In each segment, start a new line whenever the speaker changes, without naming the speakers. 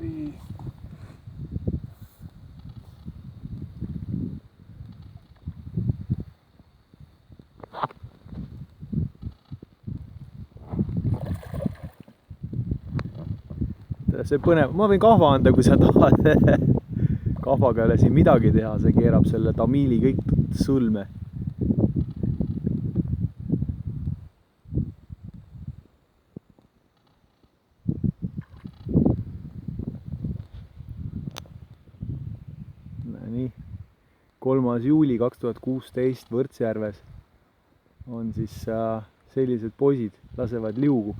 appi.
See põnev, ma võin kahva anda, kui sa tahad. Kahvaga ei ole siin midagi teha, see keerab selle tamiili kõik sõlme. Nii, 3. juuli 2016 Võrtsjärves on siis sellised poisid, lasevad liugu.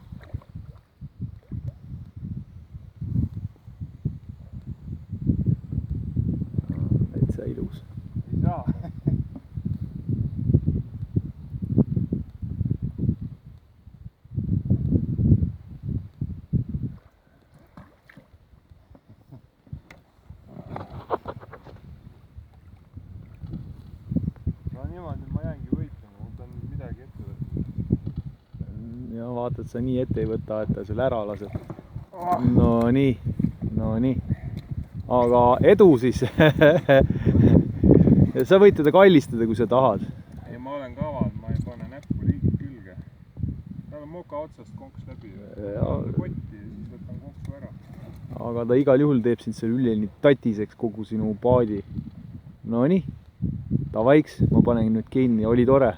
Täitsa ilus.
Ei saa. No niimoodi ma jäängi võitlema, ma pean midagi ette võtma.
Ja vaatad, sa nii ette ei võta, et ta sul ära laseb. No nii. Aga edu siis. Sa võid teda kallistada, kui sa tahad.
Ei, ma olen kaval, ma ei pane näppu liigi külge. Tal on moka otsast konks läbi. Kotti ja siis võtan konksu ära.
Aga ta igal juhul teeb sind selle üleni tatiseks kogu sinu paadi. No nii, tavaiks, ma panen nüüd kinni, oli tore.